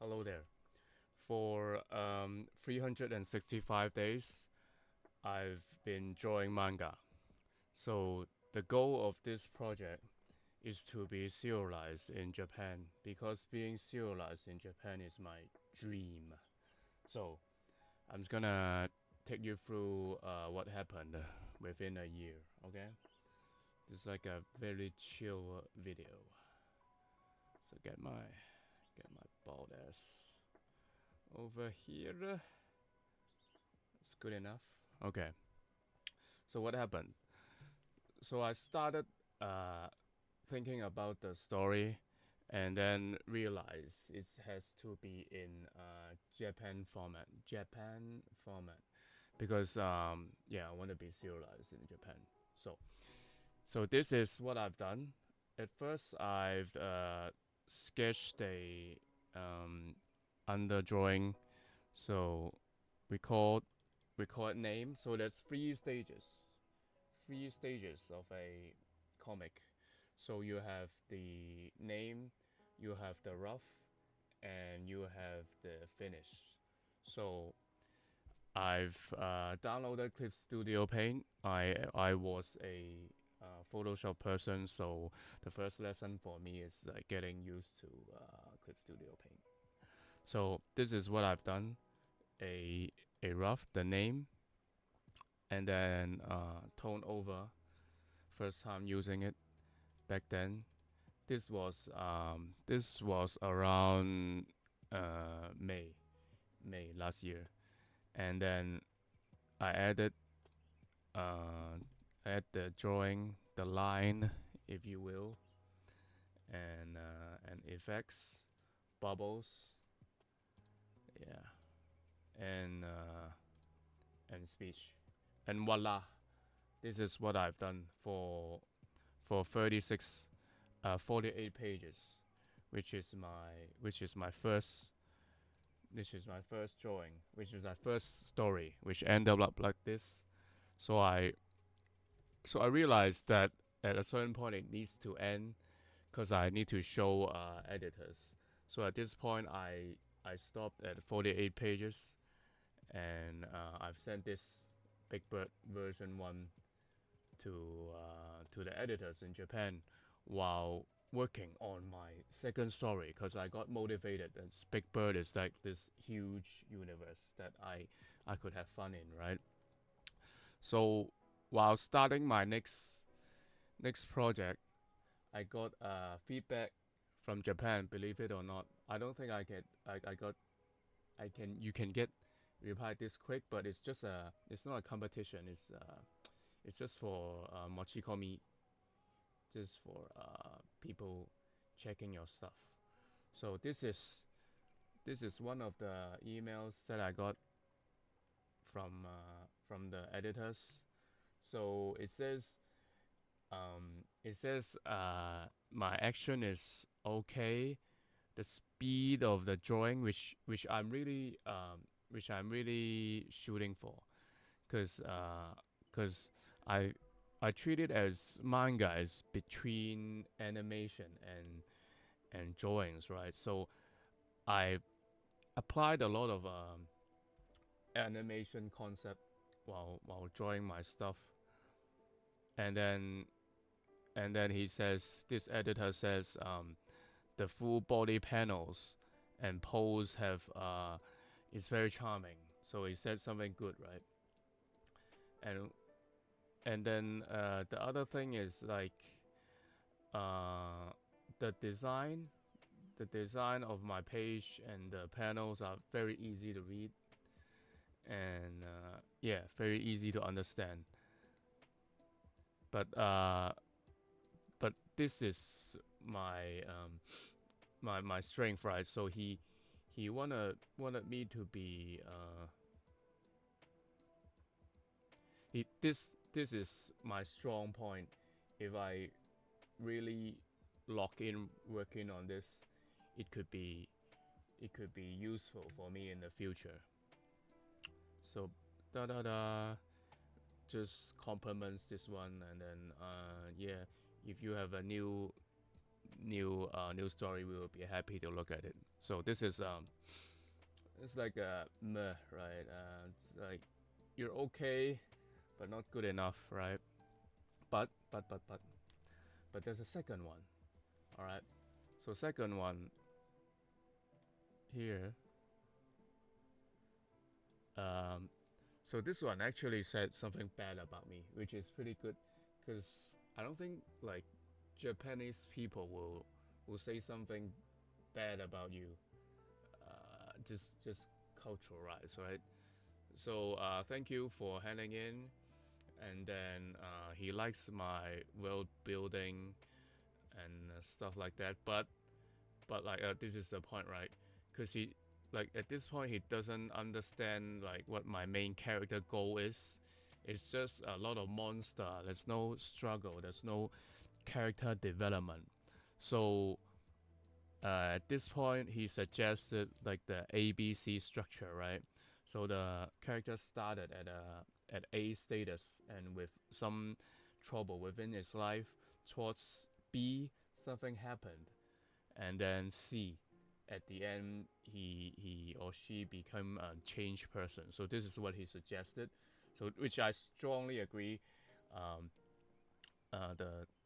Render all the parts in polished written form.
Hello there. For 365 days, I've been drawing manga. So the goal of this project is to be serialized in Japan because being serialized in Japan is my dream. So I'm just gonna take you through what happened within a year. Okay, it's like a very chill video. So get my bald ass over here. It's good enough. Okay. So what happened? So I started uh, thinking about the story, and then realized it has to be in Japan format. Japan format, because yeah, I want to be serialized in Japan. So this is what I've done. At first, I've sketched a under drawing. So we call it name. So there's three stages of a comic. So you have the name, you have the rough, and you have the finish. So I've downloaded Clip Studio Paint. I was a Photoshop person, so the first lesson for me is getting used to Clip Studio Paint. So this is what I've done: a rough, the name, and then tone over. First time using it back then. This was around May last year, and then I uh, add the drawing, the line, if you will, and effects, bubbles, yeah, and speech, and voila, this is what I've done for 48 pages, which is my first drawing, which is my first story, which ended up like this. So I realized that at a certain point it needs to end because I need to show editors. So at this point, I stopped at 48 pages, and I've sent this Big Bird version 1 to the editors in Japan while working on my second story because I got motivated. As Big Bird is like this huge universe that I could have fun in, right? So while starting my next project, I got feedback from Japan. Believe it or not, I don't think I got I can you can get reply this quick, but it's not a competition. It's just for mochikomi, just for people checking your stuff. So this is one of the emails that I got from the editors. So it says my action is okay. The speed of the drawing, which I'm really shooting for, because I I treat it as manga as between animation and drawings, right? So I applied a lot of animation concept while drawing my stuff, and then he says this editor says the full body panels and pose have is very charming. So he said something good, right? And then the other thing is like uh, the design of my page and the panels are very easy to read, and yeah, very easy to understand. But this is my my strength, right? So he wanted me to be this is my strong point. If I really lock in working on this, it could be useful for me in the future. So da da da just complements this one, and then yeah, if you have a new story, we will be happy to look at it. So this is it's like a meh, right? It's like you're okay, but not good enough, right? But there's a second one. All right. So second one here. Um, so this one actually said something bad about me, which is pretty good, because I don't think like Japanese people will say something bad about you. Just culturalized, right? So thank you for handing in, and then he likes my world building and stuff like that. But like this is the point, right? Because he like at this point he doesn't understand like what my main character goal is. It's just a lot of monster. There's no struggle. There's no character development. So at this point, he suggested like the ABC structure, right? So the character started at A status, and with some trouble within his life, towards B something happened, and then C, at the end he or she become a changed person. So this is what he suggested. So which I strongly agree. Um,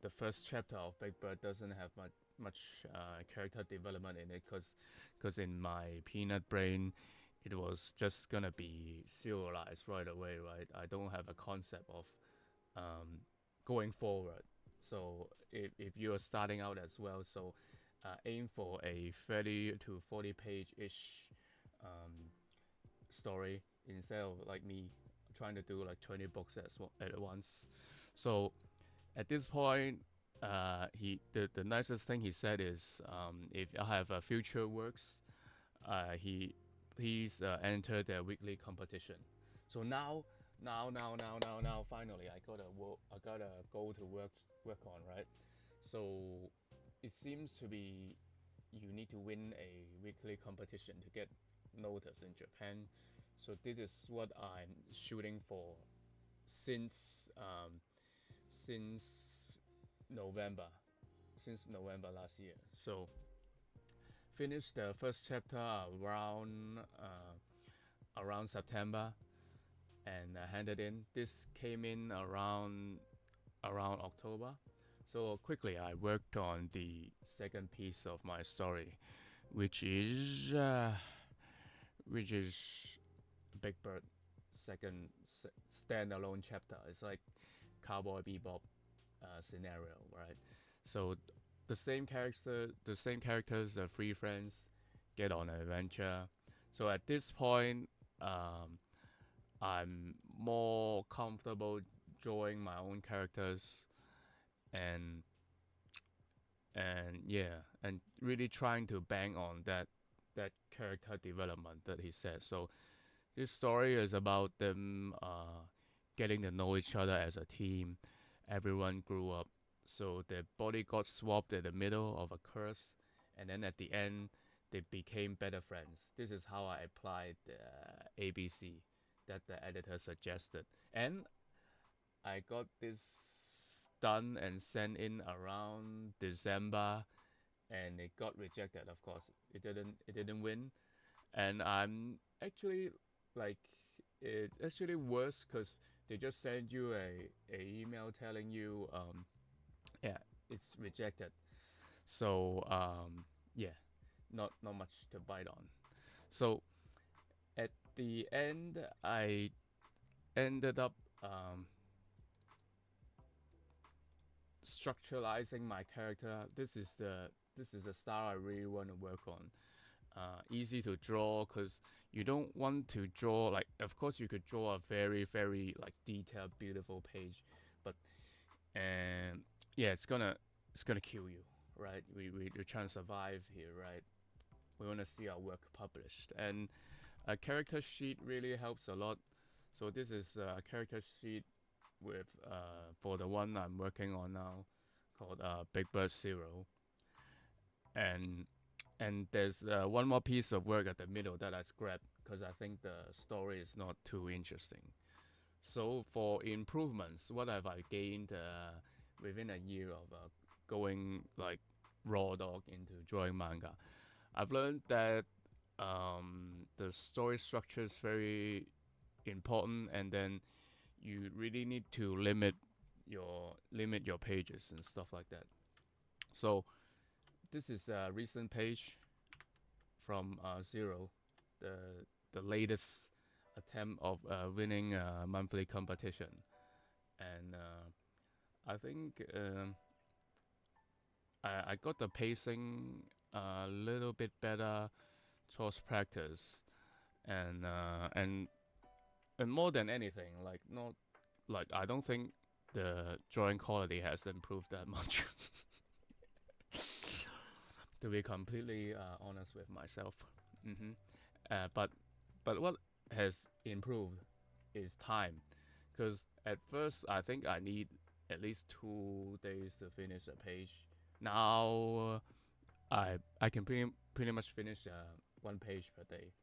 the first chapter of Big Bird doesn't have much character development in it, because in my peanut brain it was just gonna be serialized right away, right? I don't have a concept of going forward. So if you are starting out as well, so aim for a 30 to 40 page ish um, story instead of like me trying to do like 20 books at once. So at this point, the nicest thing he said is, if I have future works, he's entered their weekly competition. So now, finally, I gotta go to work on, right. So it seems to be you need to win a weekly competition to get noticed in Japan. So this is what I'm shooting for since since November, since November last year. So finished the first chapter around September, and handed in. This came in around October. So quickly, I worked on the second piece of my story, which is uh, which is Big Bird second standalone chapter. It's like Cowboy Bebop scenario, right? So the same characters, the three friends get on an adventure. So at this point, um, I'm more comfortable drawing my own characters, and yeah, and really trying to bang on that character development that he said. So this story is about them getting to know each other as a team. Everyone grew up, so their body got swapped in the middle of a curse, and then at the end, they became better friends. This is how I applied the ABC that the editor suggested, and I got this done and sent in around December, and it got rejected. Of course, it didn't win, and I'm actually like it's actually worse because they just send you a email telling you yeah, it's rejected. So yeah, not much to bite on. So at the end, I ended up structuralizing my character. This is the style I really want to work on. Easy to draw because you don't want to draw like. Of course, you could draw a very like detailed, beautiful page, but yeah, it's gonna kill you, right? We're trying to survive here, right? We want to see our work published, and a character sheet really helps a lot. So this is a character sheet with for the one I'm working on now, called Big Bird Zero, and there's one more piece of work at the middle that I scrapped because I think the story is not too interesting. So for improvements, what have I gained within a year of going like raw dog into drawing manga. I've learned that the story structure is very important, and then you really need to limit your pages and stuff like that. So this is a recent page from Zero, the latest attempt of winning a monthly competition, and I think I got the pacing a little bit better towards practice, and more than anything, like not like I don't think the drawing quality has improved that much. To be completely honest with myself, hmm but what has improved is time, because at first I think I need at least 2 days to finish a page. Now I can pretty much finish 1 page per day,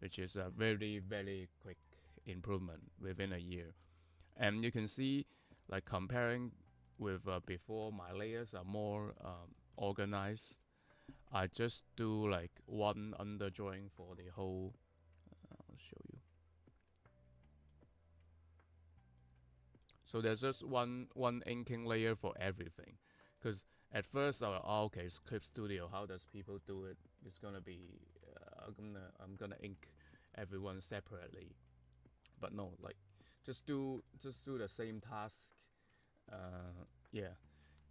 which is a very quick improvement within a year. And you can see, like comparing with before, my layers are more organized. I just do like one under drawing for the whole. I'll show you. So there's just one inking layer for everything, because at first I was okay, Clip Studio. How does people do it? It's gonna be I'm gonna ink everyone separately, but no, like just do the same task. Yeah,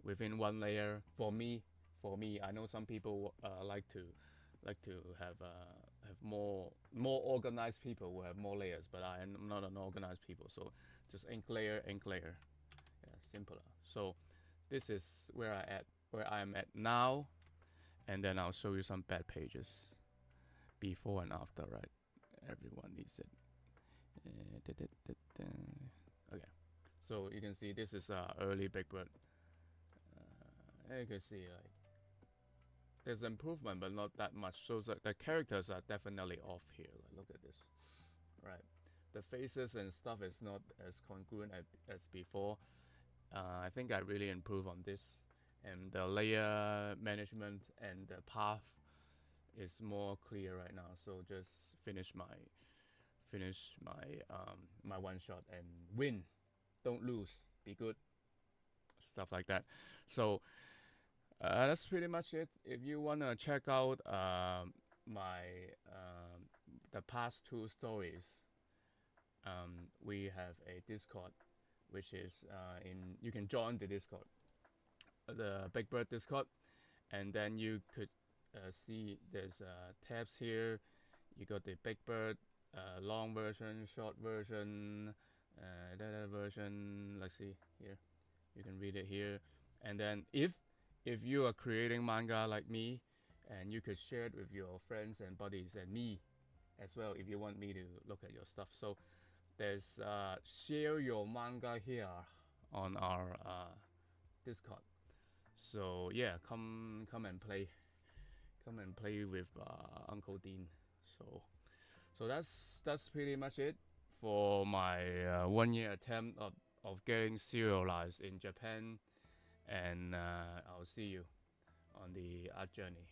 within one layer. For me, I know some people like to have more organized people who have more layers, but I am not an organized people, so just ink layer, yeah, simpler. So this is where I am at now, and then I'll show you some bad pages before and after. Right, everyone needs it. Okay, so you can see this is early Big Bird. You can see like there's improvement, but not that much. So the characters are definitely off here. Like, look at this, right? The faces and stuff is not as congruent as before. I think I really improve on this, and the layer management and the path is more clear right now. So just finish my one shot and win. Don't lose. Be good. Stuff like that. So that's pretty much it. If you wanna check out my the past 2 stories, we have a Discord, which is in you can join the Discord, the Big Bird Discord, and then you could see there's tabs here. You got the Big Bird long version, short version, that version. Let's see here. You can read it here, and then if you are creating manga like me, and you could share it with your friends and buddies and me as well if you want me to look at your stuff. So there's share your manga here on our Discord. So yeah, come and play with Uncle Dean. So that's pretty much it for my 1 year attempt of getting serialized in Japan, and I'll see you on the art journey.